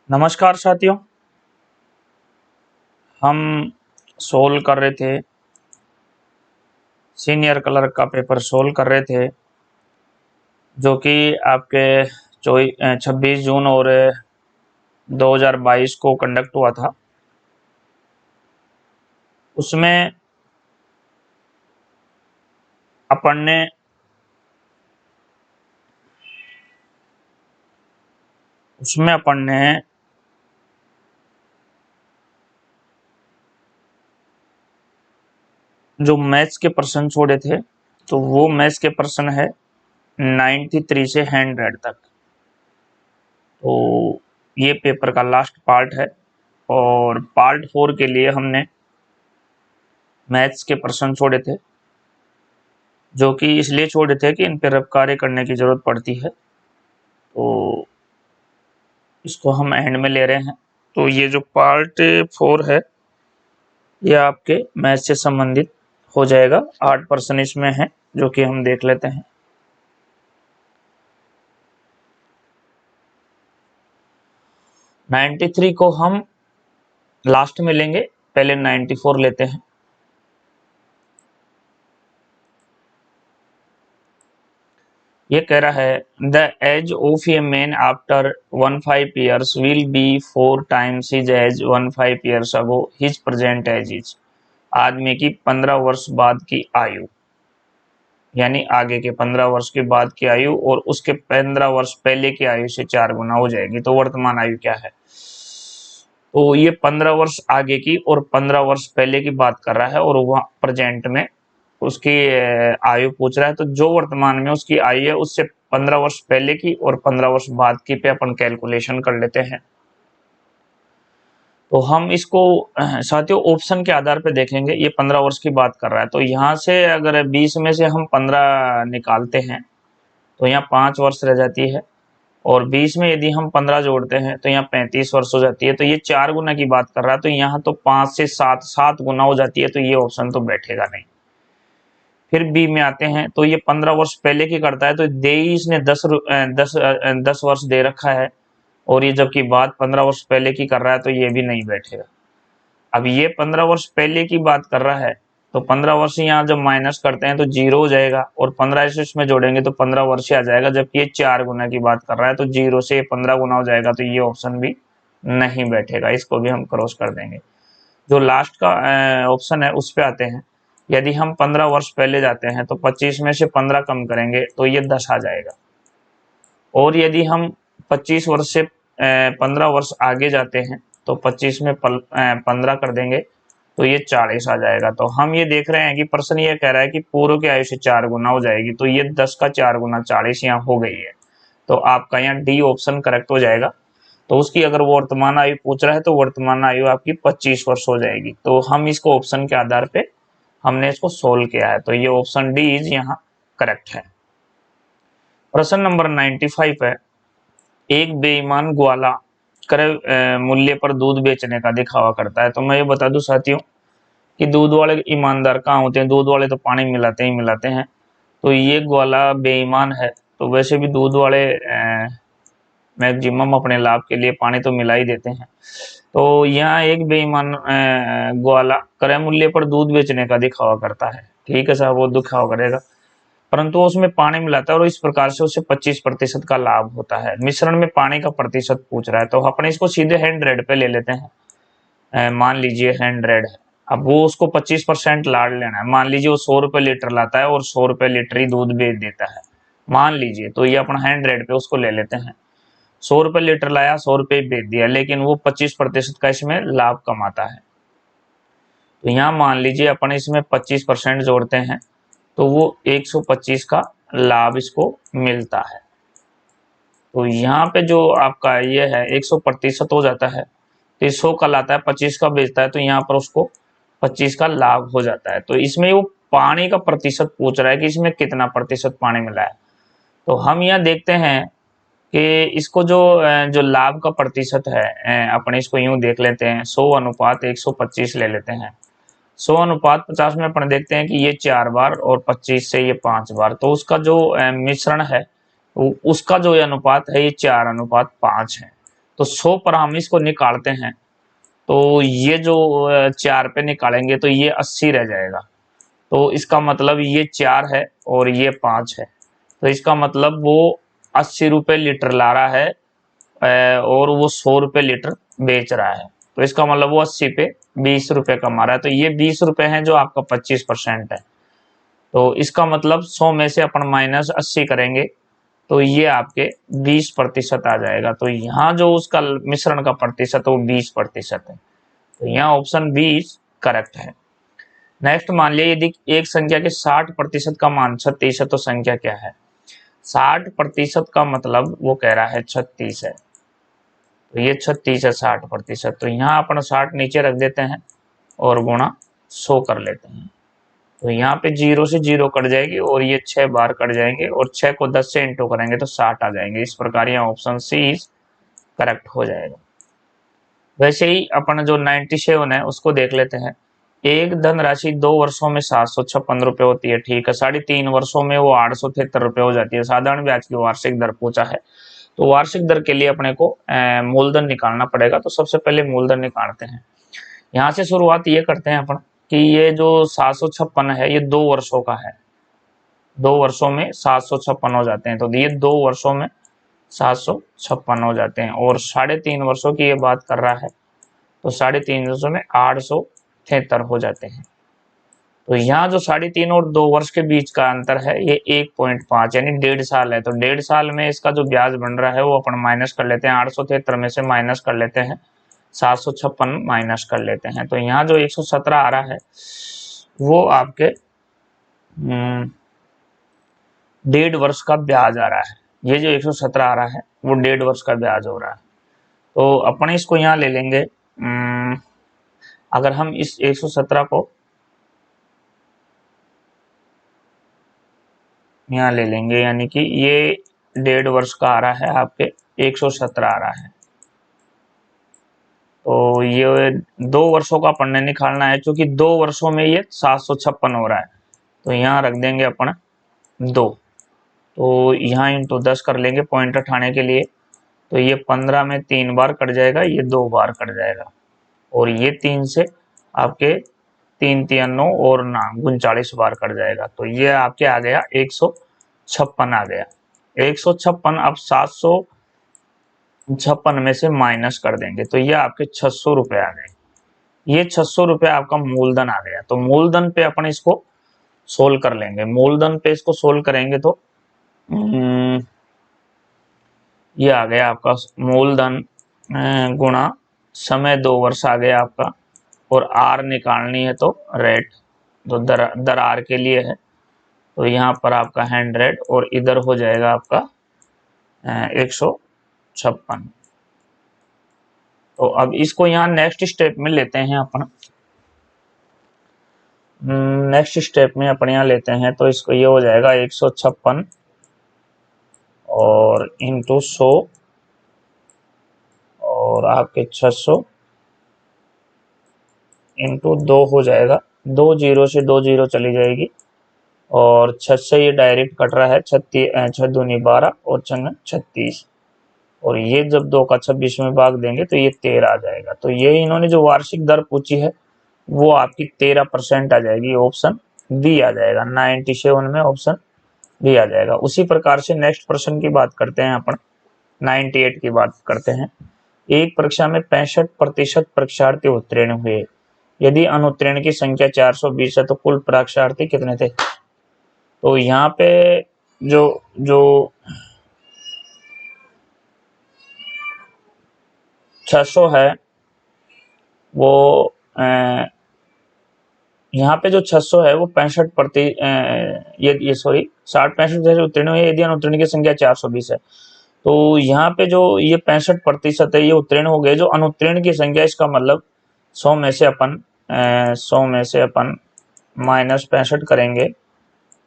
नमस्कार साथियों। हम सोल्व कर रहे थे, सीनियर क्लर्क का पेपर सोल्व कर रहे थे, जो कि आपके 26 जून और 2022 को कंडक्ट हुआ था। उसमें अपन ने जो मैथ्स के प्रश्न छोड़े थे, तो वो मैथ्स के प्रश्न है 93 से 100 तक। तो ये पेपर का लास्ट पार्ट है और पार्ट 4 के लिए हमने मैथ्स के प्रश्न छोड़े थे, जो कि इसलिए छोड़े थे कि इन पर अब कार्य करने की जरूरत पड़ती है। तो इसको हम एंड में ले रहे हैं। तो ये जो पार्ट 4 है, ये आपके मैथ से संबंधित हो जाएगा। 8 प्रश्न इसमें है, जो कि हम देख लेते हैं। नाइन्टी थ्री को हम लास्ट में लेंगे, पहले 94 लेते हैं। ये कह रहा है the age of a man after 15 years will be 4 times his age 15 years ago his present age is. आदमी की 15 वर्ष बाद की आयु, यानी आगे के 15 वर्ष के बाद की आयु और उसके 15 वर्ष पहले की आयु से 4 गुना हो जाएगी। तो वर्तमान आयु क्या है? तो ये 15 वर्ष आगे की और 15 वर्ष पहले की बात कर रहा है और वह प्रेजेंट में उसकी आयु पूछ रहा है। तो जो वर्तमान में उसकी आयु है, उससे 15 वर्ष पहले की और 15 वर्ष बाद की पे अपन कैलकुलेशन कर लेते हैं। तो हम इसको साथियों ऑप्शन के आधार पे देखेंगे। ये 15 वर्ष की बात कर रहा है, तो यहाँ से अगर 20 में से हम 15 निकालते हैं तो यहाँ 5 वर्ष रह जाती है, और 20 में यदि हम 15 जोड़ते हैं तो यहाँ 35 वर्ष हो जाती है। तो ये 4 गुना की बात कर रहा है, तो यहाँ तो 5 से 7 गुना हो जाती है। तो ये ऑप्शन तो बैठेगा नहीं। फिर बी में आते हैं, तो ये 15 वर्ष पहले की करता है, तो दे इसने 10 वर्ष दे रखा है, और ये जबकि बात 15 वर्ष पहले की कर रहा है, तो ये भी नहीं बैठेगा। अब ये 15 वर्ष पहले की बात कर रहा है, तो 15 वर्ष यहाँ जब माइनस करते हैं तो 0 हो जाएगा, और 15 से इसमें जोड़ेंगे तो 15 वर्ष ही आ जाएगा। जबकि ये 4 गुना की बात कर रहा है, तो 0 से 15 गुना हो जाएगा। तो ये ऑप्शन भी नहीं बैठेगा, इसको भी हम क्रॉस कर देंगे। जो लास्ट का ऑप्शन है उस पे आते हैं। यदि हम 15 वर्ष पहले जाते हैं तो 25 में से 15 कम करेंगे तो ये 10 आ जाएगा, और यदि हम 25 वर्ष से 15 वर्ष आगे जाते हैं तो 25 में 15 कर देंगे तो ये 40 आ जाएगा। तो हम ये देख रहे हैं कि प्रश्न ये कह रहा है कि पूर्व की आयु से 4 गुना हो जाएगी, तो ये 10 का 4 गुना 40 यहाँ हो गई है। तो आपका यहाँ डी ऑप्शन करेक्ट हो जाएगा। तो उसकी अगर वो वर्तमान आयु पूछ रहा है तो वर्तमान आयु आपकी 25 वर्ष हो जाएगी। तो हम इसको ऑप्शन के आधार पे हमने इसको सोल्व किया है, तो ये ऑप्शन डी इज यहाँ करेक्ट है। प्रश्न नंबर 95 है, एक बेईमान ग्वाला क्रय मूल्य पर दूध बेचने का दिखावा करता है। तो मैं ये बता दूं साथियों कि दूध वाले ईमानदार कहाँ होते हैं? दूध वाले तो पानी मिलाते ही मिलाते हैं। तो ये ग्वाला बेईमान है। तो वैसे भी दूध वाले मैक्सिमम अपने लाभ के लिए पानी तो मिला ही देते हैं। तो यहाँ एक बेईमान ग्वाला क्रय मूल्य पर दूध बेचने का दिखावा करता है। ठीक है साहब, वो दिखावा करेगा, परंतु उसमें पानी मिलाता है और इस प्रकार से उसे 25% का लाभ होता है। मिश्रण में पानी का प्रतिशत पूछ रहा है, तो अपन इसको सीधे 100 पे ले लेते हैं। मान लीजिए 100 है, अब वो उसको 25% लाड़ लेना है। मान लीजिए वो 100 रुपए लीटर लाता है और 100 रुपए लीटर ही दूध बेच देता है, मान लीजिए। तो ये अपन 100 पे उसको ले लेते हैं। 100 रुपए लीटर लाया, 100 रुपए बेच दिया, लेकिन वो 25% का इसमें लाभ कमाता है। तो यहाँ मान लीजिए अपन इसमें 25% जोड़ते हैं, तो वो 125 का लाभ इसको मिलता है। तो यहाँ पे जो आपका ये है 100% हो जाता है, तो 100 का लाता है, 25 का बेचता है, तो यहाँ पर उसको 25 का लाभ हो जाता है। तो इसमें वो पानी का प्रतिशत पूछ रहा है कि इसमें कितना प्रतिशत पानी मिला है। तो हम यहाँ देखते हैं कि इसको जो लाभ का प्रतिशत है, अपने इसको यूं देख लेते हैं, 100:125 ले लेते हैं। 100:50 में अपन देखते हैं कि ये 4 बार और 25 से ये 5 बार, तो उसका जो मिश्रण है उसका जो अनुपात है ये 4:5 है। तो 100 पर हम इसको निकालते हैं तो ये जो 4 पे निकालेंगे तो ये 80 रह जाएगा। तो इसका मतलब ये 4 है और ये 5 है, तो इसका मतलब वो 80 रुपये लीटर ला रहा है और वो 100 रुपये लीटर बेच रहा है। तो इसका मतलब वो 80 पे 20 रुपये कमा रहा है। तो ये 20 रुपये है जो आपका 25% है। तो इसका मतलब 100 में से अपन माइनस 80 करेंगे तो ये आपके 20% आ जाएगा। तो यहाँ जो उसका मिश्रण का प्रतिशत है वो 20% है। तो यहाँ ऑप्शन 20 करेक्ट है। नेक्स्ट मान लिया यदि एक संख्या के 60% का मान 36 है तो संख्या क्या है? 60% का मतलब वो कह रहा है 36 है, तो ये 36 है 60%। तो यहाँ अपन 60 नीचे रख देते हैं और गुणा 100 कर लेते हैं। तो यहाँ पे 0 से 0 कट जाएगी और ये 6 बार कट जाएंगे और 6 को 10 से इंटू करेंगे तो 60 आ जाएंगे। इस प्रकार यहाँ ऑप्शन सी करेक्ट हो जाएगा। वैसे ही अपन जो 97 है उसको देख लेते हैं। एक धनराशि 2 वर्षों में 756 रुपये होती है, ठीक है। 3.5 वर्षों में वो 873 रुपये हो जाती है। साधारण ब्याज की वार्षिक दर पूछा है, तो वार्षिक दर के लिए अपने को मूलधन निकालना पड़ेगा। तो सबसे पहले मूलधन निकालते हैं। यहाँ से शुरुआत ये करते हैं अपन कि ये जो 756 है ये 2 वर्षों का है। 2 वर्षों में 756 हो जाते हैं, तो ये 2 वर्षों में 756 हो जाते हैं। और 3.5 वर्षों की ये बात कर रहा है, तो 3.5 वर्षों में 873 हो जाते हैं। तो यहाँ जो 3.5 और 2 वर्ष के बीच का अंतर है ये 1.5 यानी 1.5 साल है। तो 1.5 साल में इसका जो ब्याज बन रहा है वो अपन माइनस कर लेते हैं। 873 में से माइनस कर लेते हैं, 756 माइनस कर लेते हैं। तो यहाँ जो 117 आ रहा है वो आपके 1.5 वर्ष का ब्याज आ रहा है। ये जो 117 आ रहा है वो 1.5 वर्ष का ब्याज हो रहा है। तो अपन इसको यहाँ ले लेंगे। अगर हम इस 117 को यहाँ ले लेंगे, यानी कि ये 1.5 वर्ष का आ रहा है, आपके 117 आ रहा है। तो ये 2 वर्षों का अपन ने निकालना है, क्योंकि 2 वर्षों में ये 756 हो रहा है। तो यहाँ रख देंगे अपन 2, तो यहाँ इंटू 10 कर लेंगे पॉइंट उठाने के लिए। तो ये 15 में 3 बार कट जाएगा, ये 2 बार कट जाएगा, और ये 3 से आपके 3 3 9 और 39 बार कट जाएगा। तो ये आपके आ गया 156 आ गया। 156 अब 756 में से माइनस कर देंगे तो ये आपके 600 रुपये आ गए। ये 600 रुपये आपका मूलधन आ गया। तो मूलधन पे अपन इसको सोल्व कर लेंगे। मूलधन पे इसको सोल्व करेंगे तो ये आ गया आपका मूलधन गुणा समय 2 वर्ष आ गया आपका, और आर निकालनी है तो रेट, तो दर आर के लिए है। तो यहाँ पर आपका 100 और इधर हो जाएगा आपका 156। तो अब इसको यहाँ नेक्स्ट स्टेप में लेते हैं अपन। नेक्स्ट स्टेप में अपन यहाँ लेते हैं तो इसको ये हो जाएगा 156 और इंटू 100 और आपके 600 इंटू 2 हो जाएगा। 2 0 से 2 0 चली जाएगी और 6 से ये डायरेक्ट कट रहा है। 6 दूनी 12 और 6 36, और ये जब 2 का 26 में भाग देंगे तो ये 13 आ जाएगा। तो ये इन्होंने जो वार्षिक दर पूछी है वो आपकी 13% आ जाएगी। ऑप्शन बी आ जाएगा। 97 में ऑप्शन बी आ जाएगा। उसी प्रकार से नेक्स्ट प्रश्न की बात करते हैं अपन। 98 की बात करते हैं। एक परीक्षा में 65% परीक्षार्थी उत्तीर्ण हुए। यदि अनुत्तीर्ण की संख्या 420 है तो कुल परीक्षार्थी कितने थे? तो यहाँ पे जो जो 600 है वो यहाँ पे जो 600 है वो 65 ये सॉरी 60-65% उत्तीर्ण हुए यदि अनुत्तीर्ण की संख्या 420 है। तो यहाँ पे जो ये 65% है ये उत्तीर्ण हो गए। जो अनुत्तीर्ण की संख्या, इसका मतलब 100 में से अपन माइनस 65 करेंगे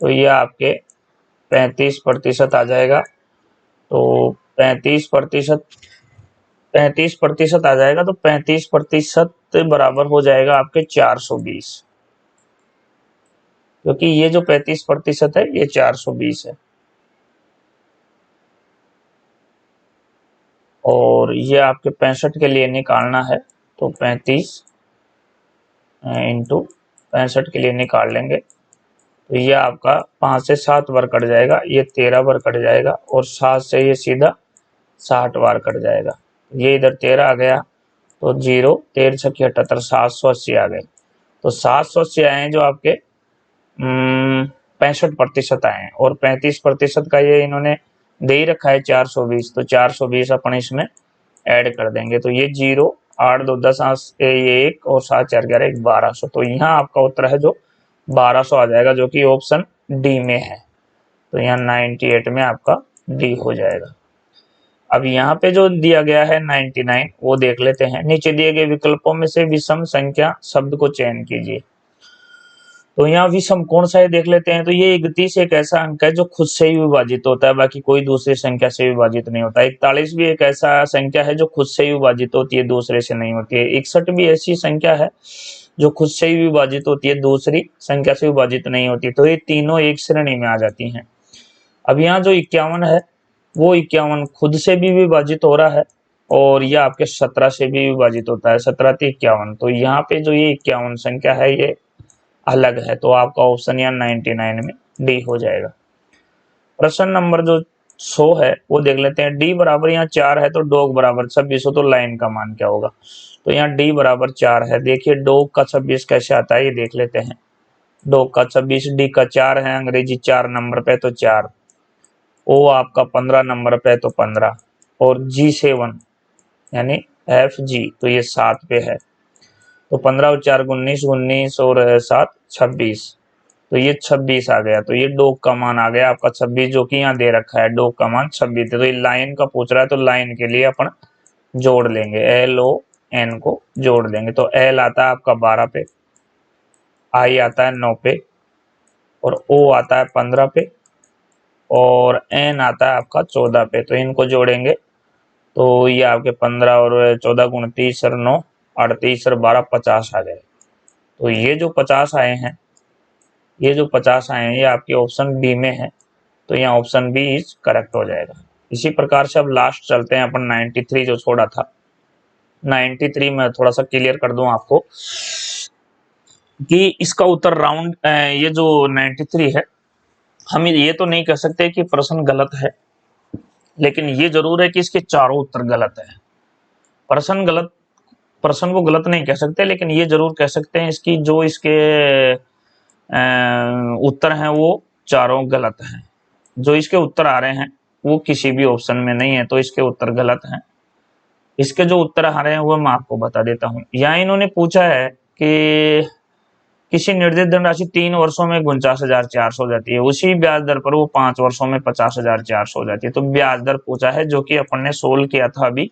तो ये आपके 35% आ जाएगा। तो 35% आ जाएगा। तो 35% बराबर हो जाएगा आपके 420, क्योंकि ये जो 35% है ये 420 है। और ये आपके 65 के लिए निकालना है तो 35 इंटू 65 के लिए निकाल लेंगे तो ये आपका 5 से 7 बार कट जाएगा, ये 13 बार कट जाएगा और 7 से ये सीधा 60 बार कट जाएगा। ये इधर 13 आ गया तो 0 13 छक्के 78 780 आ गए। तो 780 आए हैं जो आपके 65% आए हैं और 35% का ये इन्होंने दे ही रखा है 420, तो 420 अपन इसमें ऐड कर देंगे तो ये 0 8 2 10 ये 1 और 7 4 11 1 1200। तो यहाँ आपका उत्तर है जो 1200 आ जाएगा जो कि ऑप्शन डी में है। तो यहाँ 98 में आपका डी हो जाएगा। अब यहाँ पे जो दिया गया है 99 वो देख लेते हैं। नीचे दिए गए विकल्पों में से विषम संख्या शब्द को चयन कीजिए। तो यहाँ विषम कौन सा है देख लेते हैं। तो ये 31 एक ऐसा अंक है जो खुद से ही विभाजित होता है, बाकी कोई दूसरी संख्या से विभाजित नहीं होता। 41 भी एक ऐसा संख्या है जो खुद से ही विभाजित होती है, दूसरे से नहीं होती है। 61 भी ऐसी संख्या है जो खुद से ही विभाजित होती है, दूसरी संख्या से विभाजित नहीं होती। तो ये तीनों एक श्रेणी में आ जाती हैं। अब यहाँ जो 51 है वो 51 खुद से भी विभाजित हो रहा है और ये आपके 17 से भी विभाजित होता है, 17 से 51। तो यहाँ पे जो ये 51 संख्या है ये अलग है, तो आपका ऑप्शन यहाँ 99 में डी हो जाएगा। प्रश्न नंबर जो 100 है वो देख लेते हैं। डी बराबर यहाँ 4 है तो डॉग बराबर 26 हो तो लाइन का मान क्या होगा। तो यहाँ डी बराबर 4 है। देखिए डॉग का 26 कैसे आता है ये देख लेते हैं। डॉग का 26, डी का 4 है, अंग्रेजी 4 नंबर पे तो 4, ओ आपका 15 नंबर पे तो 15 और G7 यानी FG तो ये 7 पे है। तो 15 और 4 19, 19 और 7 26, तो ये 26 आ गया। तो ये डॉग का मान आ गया आपका 26 जो कि यहाँ दे रखा है, डॉग का मान 26 है। तो ये लाइन का पूछ रहा है तो लाइन के लिए अपन जोड़ लेंगे, LON को जोड़ देंगे। तो L आता है आपका 12 पे, I आता है 9 पे और O आता है 15 पे और N आता है आपका 14 पे। तो इनको जोड़ेंगे तो ये आपके 15 और 14 गुण 30 और 9 38 और 12 50 आ गए। तो ये जो 50 आए हैं, ये जो 50 आए हैं ये आपके ऑप्शन बी में है। तो यहाँ ऑप्शन बी इज करेक्ट हो जाएगा। इसी प्रकार से अब लास्ट चलते हैं अपन 93 जो छोड़ा था। 93 में थोड़ा सा क्लियर कर दूं आपको कि इसका उत्तर राउंड ये जो 93 है, हम ये तो नहीं कह सकते कि प्रश्न गलत है, लेकिन ये जरूर है कि इसके चारों उत्तर गलत है। प्रश्न को गलत नहीं कह सकते, लेकिन ये जरूर कह सकते हैं इसकी जो इसके उत्तर हैं वो चारों गलत हैं। जो इसके उत्तर आ रहे हैं वो किसी भी ऑप्शन में नहीं है, तो इसके उत्तर गलत हैं। इसके जो उत्तर आ रहे हैं वो मैं आपको बता देता हूँ। यहाँ इन्होंने पूछा है कि किसी निर्दिष्ट धनराशि 3 वर्षों में 49,400 हो जाती है, उसी ब्याज दर पर वो 5 वर्षों में 50,400 हो जाती है। तो ब्याज दर पूछा है जो कि अपन ने सोल्व किया था अभी,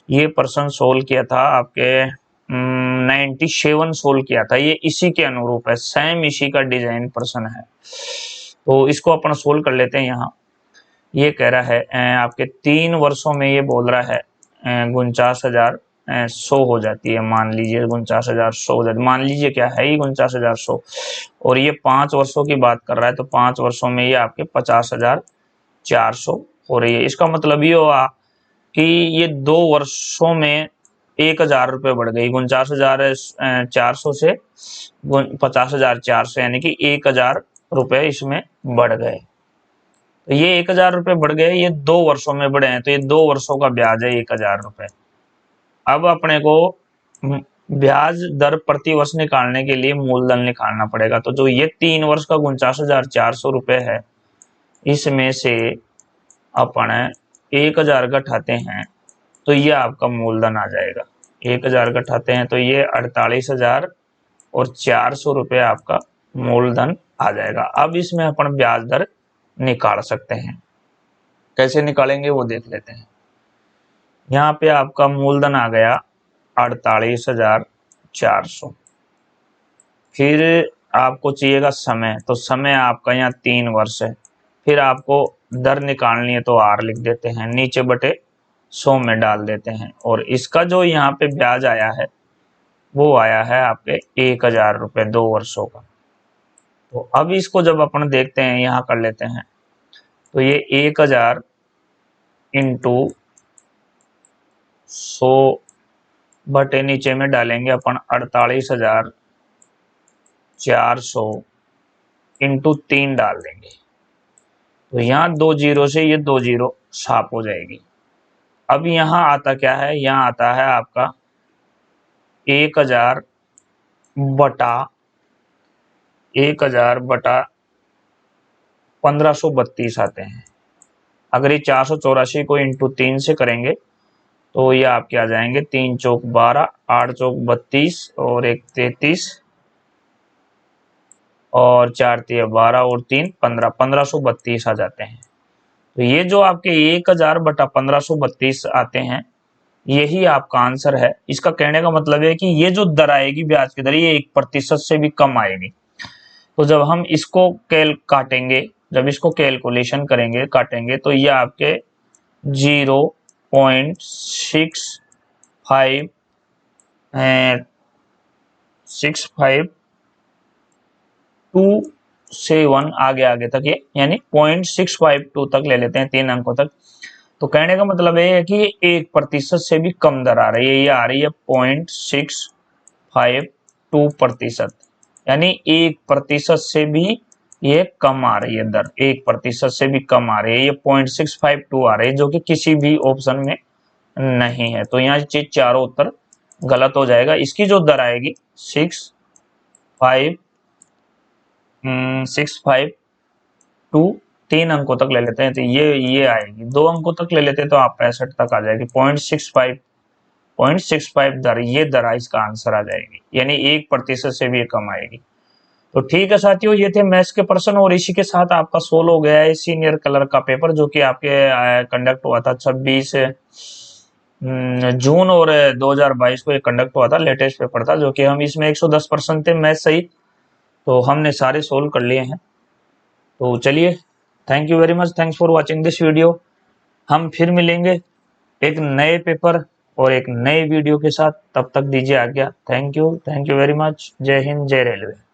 ये प्रश्न सोल्व किया था आपके 97 सोल्व किया था। ये इसी के अनुरूप है, सेम इसी का डिजाइन प्रश्न है। तो इसको अपन सोल्व कर लेते हैं। यहाँ ये कह रहा है आपके 3 वर्षों में ये बोल रहा है 49,100 हो जाती है। मान लीजिए 49,100 हो जाती है, मान लीजिए क्या है ही 49,100, और ये 5 वर्षों की बात कर रहा है तो 5 वर्षों में ये आपके 50,400 हो रही है। इसका मतलब ये हुआ कि ये 2 वर्षों में 1,000 रुपये बढ़ गई, 49,400 से 50,400, यानी कि 1,000 रुपये इसमें बढ़ गए। तो ये 1,000 रुपये बढ़ गए, ये 2 वर्षों में बढ़े हैं, तो ये 2 वर्षों का ब्याज है 1,000 रुपये। अब अपने को ब्याज दर प्रति वर्ष निकालने के लिए मूलधन निकालना पड़ेगा। तो जो ये 3 वर्ष का 49,400 रुपये है, इसमें से अपन 1,000 घटाते हैं तो ये आपका मूलधन आ जाएगा। 1,000 घटाते हैं तो ये 48,400 रुपये आपका मूलधन आ जाएगा। अब इसमें अपन ब्याज दर निकाल सकते हैं। कैसे निकालेंगे वो देख लेते हैं। यहाँ पे आपका मूलधन आ गया 48,400। फिर आपको चाहिएगा समय, तो समय आपका यहाँ 3 वर्ष है। फिर आपको दर निकालनी है तो आर लिख देते हैं, नीचे बटे 100 में डाल देते हैं, और इसका जो यहाँ पे ब्याज आया है वो आया है आपके 1,000 रुपये 2 वर्षों का। तो अब इसको जब अपन देखते हैं यहाँ कर लेते हैं, तो ये 1,000 इंटू 100 बटे नीचे में डालेंगे अपन 48,400 इंटू 3 डाल देंगे। तो यहाँ 2 जीरो से ये 2 जीरो साफ हो जाएगी। अब यहाँ आता क्या है, यहाँ आता है आपका 1000 बटा 1532 आते हैं। अगर ये 484 को इंटू 3 से करेंगे तो ये आपके आ जाएंगे 3 चौक 12, 8 चौक 32 और 1 33 और 4 तिया 12 और 3 15, 1532 आ जाते हैं। तो ये जो आपके 1000 बटा 1532 आते हैं, यही आपका आंसर है। इसका कहने का मतलब है कि ये जो दर आएगी ब्याज की दर, ये 1% से भी कम आएगी। तो जब हम इसको काटेंगे, जब इसको कैलकुलेशन करेंगे, काटेंगे, तो ये आपके 0.6527 आगे तक ये, यानी 0.652 तक ले लेते हैं, 3 अंकों तक। तो कहने का मतलब ये है कि ये 1% से भी कम दर आ रही है। ये आ रही है 0.652%, यानी 1% से भी ये कम आ रही है दर, 1% से भी कम आ रही है। ये 0.652 आ रही है, जो कि किसी भी ऑप्शन में नहीं है। तो यहाँ चीज चारों उत्तर गलत हो जाएगा। इसकी जो दर आएगी 652, 3 अंकों तक ले लेते हैं तो ये आएगी। 2 अंकों तक ले लेते हैं तो आप 65 तक आ जाएगी। 0.65 दर, ये दर इसका आंसर आ जाएगी, यानी 1% से भी कम आएगी। तो ठीक है साथियों, ये थे मैथ्स के प्रश्न और इसी के साथ आपका सोल्व हो गया है सीनियर कलर का पेपर, जो कि आपके कंडक्ट हुआ था 26 जून और 2022 को ये कंडक्ट हुआ था। लेटेस्ट पेपर था, जो कि हम इसमें 110% थे मैथ्स सही, तो हमने सारे सोल्व कर लिए हैं। तो चलिए, thank you very much, thanks for watching this video. हम फिर मिलेंगे एक नए पेपर और एक नए वीडियो के साथ, तब तक दीजिए आज्ञा। Thank you very much. जय हिंद, जय रेलवे।